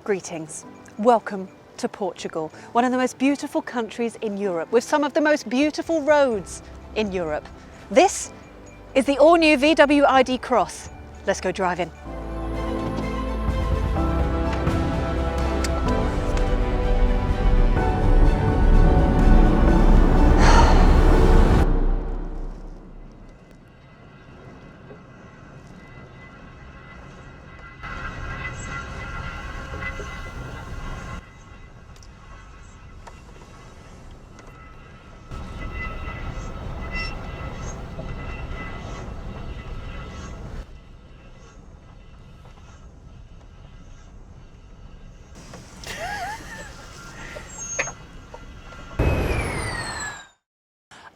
Greetings. Welcome to Portugal, one of the most beautiful countries in Europe, with some of the most beautiful roads in Europe. This is the all-new VW id.cross. Let's go driving.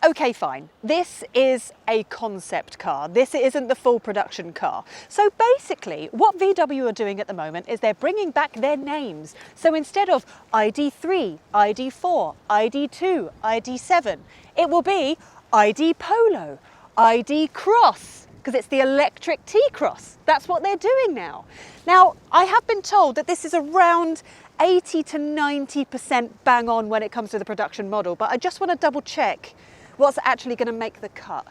Okay, fine. This is a concept car. This isn't the full production car. So basically, what VW are doing at the moment is they're bringing back their names. So instead of ID3, ID4, ID2, ID7, it will be id.polo, id.cross, because it's the electric T-Cross. That's what they're doing now. Now, I have been told that this is around 80 to 90% bang on when it comes to the production model, but I just want to double check what's actually going to make the cut.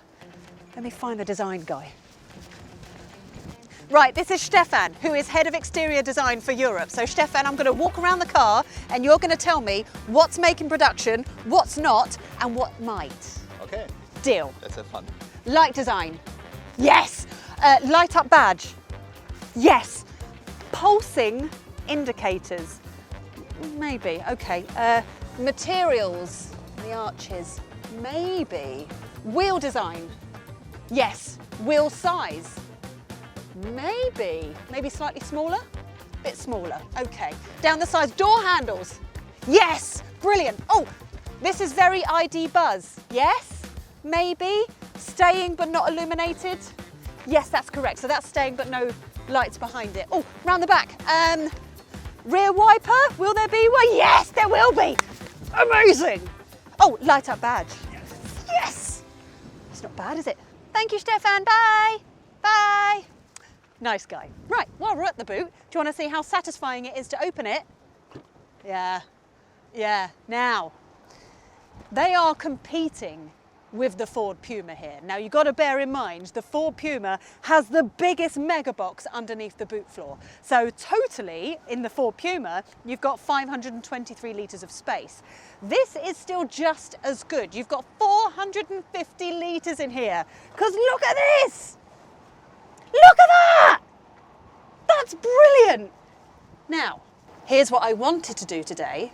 Let me find the design guy. Right, this is Stefan, who is head of exterior design for Europe. So Stefan, I'm going to walk around the car and you're going to tell me what's making production, what's not, and what might. Okay. Deal. Let's have fun. Light design. Yes. Light up badge. Yes. Pulsing indicators. Maybe. Okay. Materials. The arches. Maybe. Wheel design. Yes. Wheel size. Maybe. Maybe slightly smaller? Bit smaller. Okay. Down the sides. Door handles. Yes. Brilliant. Oh, this is very ID buzz. Yes. Maybe. Staying but not illuminated. Yes, that's correct. So that's staying but no lights behind it. Oh, round the back. Rear wiper. Will there be one? Yes, there will be. Amazing. Oh, light up badge. Yes! It's not bad, is it? Thank you, Stefan. Bye. Bye. Nice guy. Right, while we're at the boot, do you want to see how satisfying it is to open it? Yeah. Now, they are competing with the Ford Puma here. Now, you've got to bear in mind, the Ford Puma has the biggest mega box underneath the boot floor. So totally, in the Ford Puma, you've got 523 litres of space. This is still just as good. You've got 450 litres in here. Because look at this! Look at that! That's brilliant! Now, here's what I wanted to do today.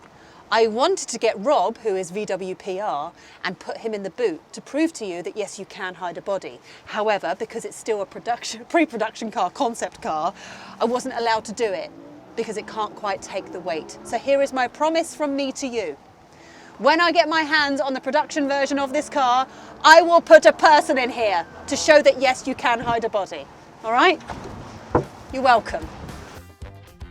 I wanted to get Rob, who is VW PR, and put him in the boot to prove to you that yes, you can hide a body. However, because it's still a pre-production car, concept car, I wasn't allowed to do it because it can't quite take the weight. So here is my promise from me to you. When I get my hands on the production version of this car, I will put a person in here to show that yes, you can hide a body. All right? You're welcome.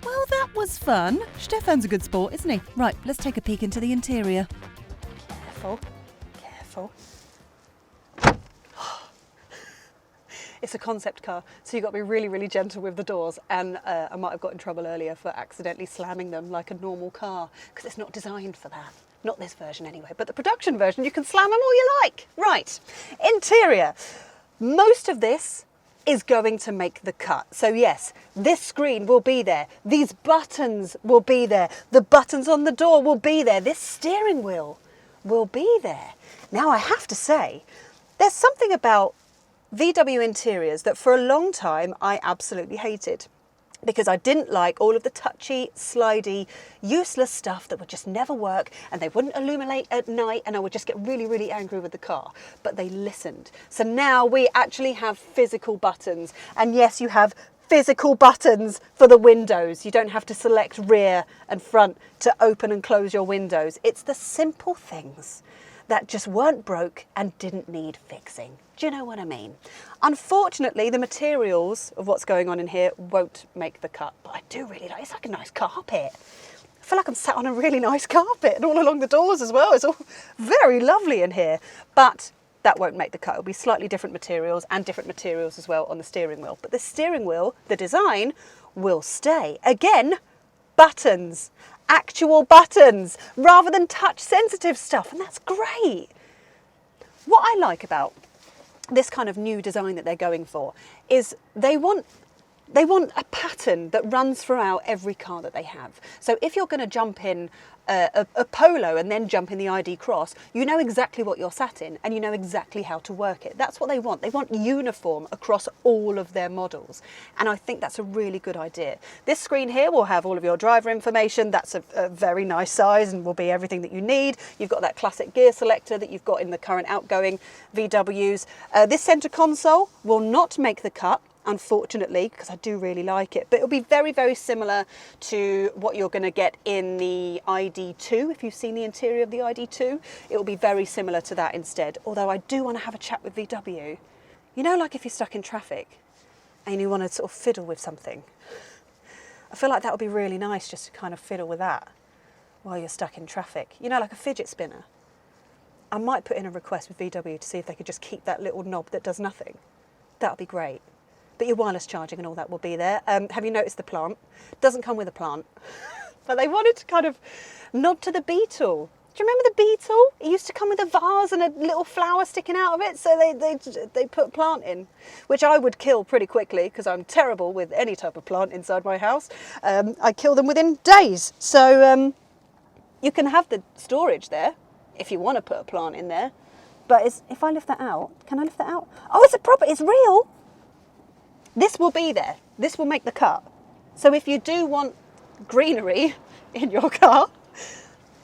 Well, that was fun. Stefan's a good sport, isn't he? Right, let's take a peek into the interior. Careful, careful. It's a concept car, so you've got to be really, really gentle with the doors. And I might have got in trouble earlier for accidentally slamming them like a normal car, because it's not designed for that. Not this version anyway, but the production version, you can slam them all you like. Right, interior. Most of this is going to make the cut. So yes, this screen will be there. These buttons will be there. The buttons on the door will be there. This steering wheel will be there. Now I have to say, there's something about VW interiors that for a long time I absolutely hated, because I didn't like all of the touchy, slidey, useless stuff that would just never work and they wouldn't illuminate at night and I would just get really, really angry with the car. But they listened. So now we actually have physical buttons. And yes, you have physical buttons for the windows. You don't have to select rear and front to open and close your windows. It's the simple things that just weren't broke and didn't need fixing. Do you know what I mean? Unfortunately, the materials of what's going on in here won't make the cut, but I do really like, it's like a nice carpet. I feel like I'm sat on a really nice carpet and all along the doors as well. It's all very lovely in here, but that won't make the cut. It'll be slightly different materials and different materials as well on the steering wheel. But the steering wheel, the design, will stay. Again, buttons, actual buttons, rather than touch sensitive stuff, and that's great. What I like about this kind of new design that they're going for is they want a pattern that runs throughout every car that they have. So if you're going to jump in a Polo and then jump in the id.cross, you know exactly what you're sat in and you know exactly how to work it. That's what they want. They want uniform across all of their models. And I think that's a really good idea. This screen here will have all of your driver information. That's a very nice size and will be everything that you need. You've got that classic gear selector that you've got in the current outgoing VWs. This centre console will not make the cut, unfortunately, because I do really like it, but it'll be very, very similar to what you're going to get in the ID.2. If you've seen the interior of the ID.2, it will be very similar to that instead. Although I do want to have a chat with VW. You know, like if you're stuck in traffic and you want to sort of fiddle with something, I feel like that would be really nice just to kind of fiddle with that while you're stuck in traffic. You know, like a fidget spinner. I might put in a request with VW to see if they could just keep that little knob that does nothing. That would be great. But your wireless charging and all that will be there. Have you noticed the plant? Doesn't come with a plant. But they wanted to kind of nod to the Beetle. Do you remember the Beetle? It used to come with a vase and a little flower sticking out of it, so they put a plant in, which I would kill pretty quickly because I'm terrible with any type of plant inside my house. I kill them within days. So you can have the storage there if you want to put a plant in there. But if I lift that out, can I lift that out? Oh, it's real. This will be there. This will make the cut. So if you do want greenery in your car,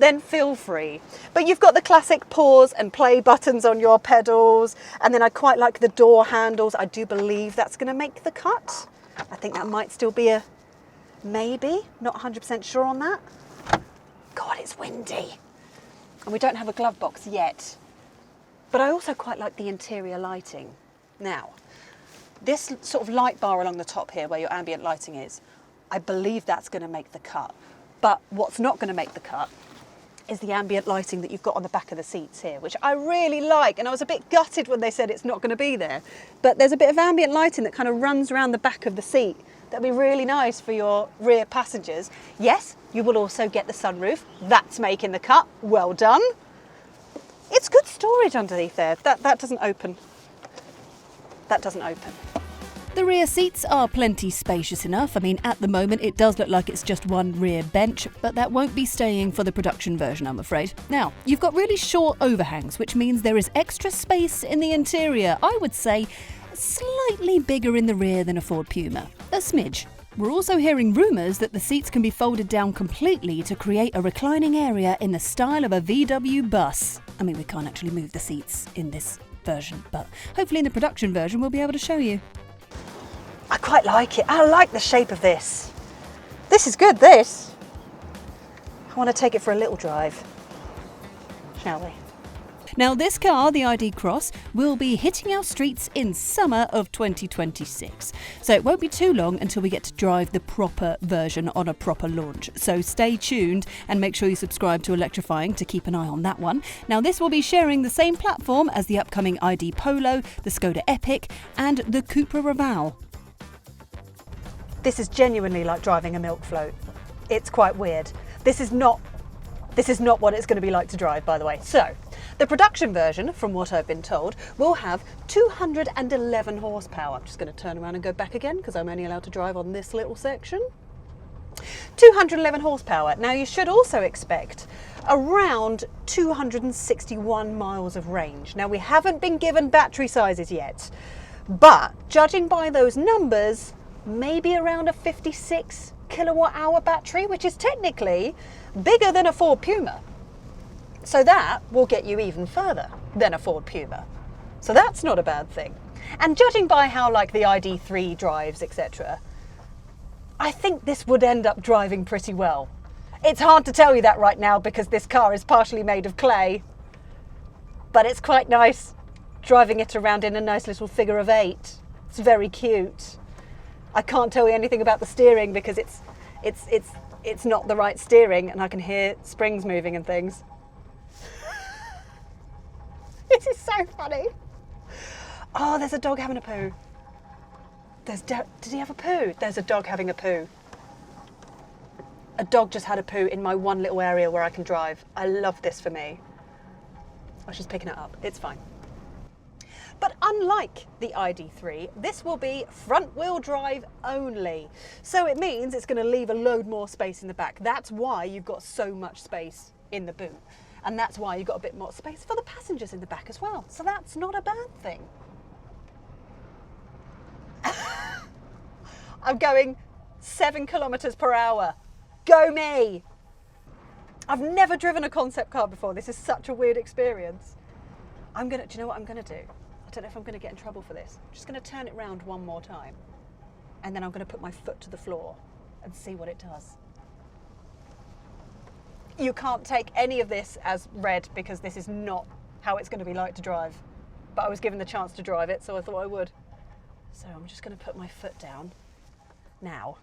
then feel free. But you've got the classic pause and play buttons on your pedals. And then I quite like the door handles. I do believe that's going to make the cut. I think that might still be a maybe. Not 100% sure on that. God, it's windy. And we don't have a glove box yet. But I also quite like the interior lighting. Now, this sort of light bar along the top here where your ambient lighting is, I believe that's going to make the cut. But what's not going to make the cut is the ambient lighting that you've got on the back of the seats here, which I really like. And I was a bit gutted when they said it's not going to be there. But there's a bit of ambient lighting that kind of runs around the back of the seat. That'd be really nice for your rear passengers. Yes, you will also get the sunroof. That's making the cut. Well done. It's good storage underneath there. That doesn't open. That doesn't open. The rear seats are plenty spacious enough. I mean, at the moment it does look like it's just one rear bench, but that won't be staying for the production version, I'm afraid. Now, you've got really short overhangs, which means there is extra space in the interior. I would say slightly bigger in the rear than a Ford Puma. A smidge. We're also hearing rumours that the seats can be folded down completely to create a reclining area in the style of a VW bus. I mean, we can't actually move the seats in this version, but hopefully in the production version we'll be able to show you. I quite like it. I like the shape of this. This is good, this. I want to take it for a little drive, shall we? Now this car, the id.cross, will be hitting our streets in summer of 2026. So it won't be too long until we get to drive the proper version on a proper launch. So stay tuned and make sure you subscribe to Electrifying to keep an eye on that one. Now this will be sharing the same platform as the upcoming id.polo, the Skoda Epic and the Cupra Raval. This is genuinely like driving a milk float. It's quite weird. This is not what it's going to be like to drive, by the way. So, the production version, from what I've been told, will have 211 horsepower. I'm just going to turn around and go back again because I'm only allowed to drive on this little section. 211 horsepower. Now, you should also expect around 261 miles of range. Now, we haven't been given battery sizes yet, but judging by those numbers, maybe around a 56 kilowatt hour battery, which is technically bigger than a Ford Puma. So that will get you even further than a Ford Puma. So that's not a bad thing. And judging by how like the ID.3 drives, etc., I think this would end up driving pretty well. It's hard to tell you that right now because this car is partially made of clay, but it's quite nice driving it around in a nice little figure of 8. It's very cute. I can't tell you anything about the steering because it's not the right steering and I can hear springs moving and things. This is so funny. Oh, there's a dog having a poo. Did he have a poo? There's a dog having a poo. A dog just had a poo in my one little area where I can drive. I love this for me. Oh, she's picking it up. It's fine. But unlike the ID.3, this will be front-wheel drive only. So it means it's going to leave a load more space in the back. That's why you've got so much space in the boot. And that's why you've got a bit more space for the passengers in the back as well. So that's not a bad thing. I'm going 7 kilometers per hour. Go me! I've never driven a concept car before. This is such a weird experience. Do you know what I'm gonna do? I don't know if I'm gonna get in trouble for this. I'm just gonna turn it round one more time. And then I'm gonna put my foot to the floor and see what it does. You can't take any of this as read because this is not how it's gonna be like to drive. But I was given the chance to drive it, so I thought I would. So I'm just gonna put my foot down now.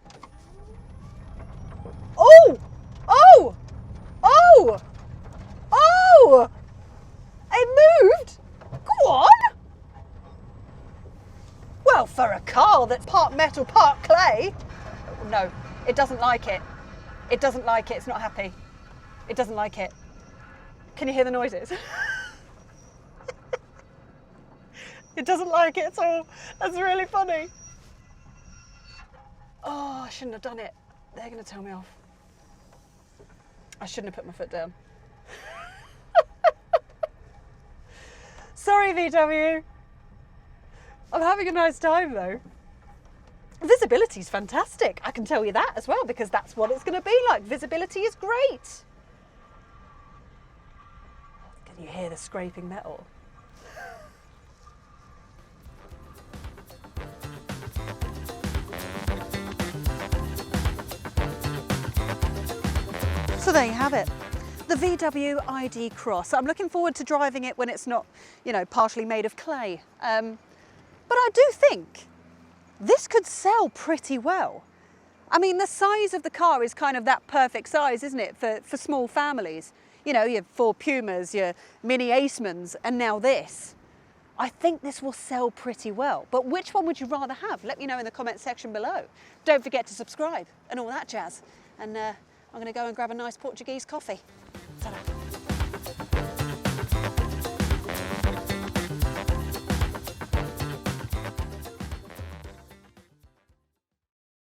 Oh! Oh! Oh! Oh! It moved! Go on! Well, for a car that's part metal, part clay. No, it doesn't like it. It doesn't like it. It's not happy. It doesn't like it. Can you hear the noises? It doesn't like it at all. That's really funny. Oh, I shouldn't have done it. They're going to tell me off. I shouldn't have put my foot down. Sorry, VW. I'm having a nice time though. Visibility is fantastic. I can tell you that as well because that's what it's going to be like. Visibility is great. Can you hear the scraping metal? So there you have it. The VW id.cross. I'm looking forward to driving it when it's not, you know, partially made of clay. But I do think this could sell pretty well. I mean, the size of the car is kind of that perfect size, isn't it, for small families? You know, your Ford Pumas, your Mini Acemans, and now this. I think this will sell pretty well. But which one would you rather have? Let me know in the comment section below. Don't forget to subscribe and all that jazz. And I'm going to go and grab a nice Portuguese coffee. Ta-da.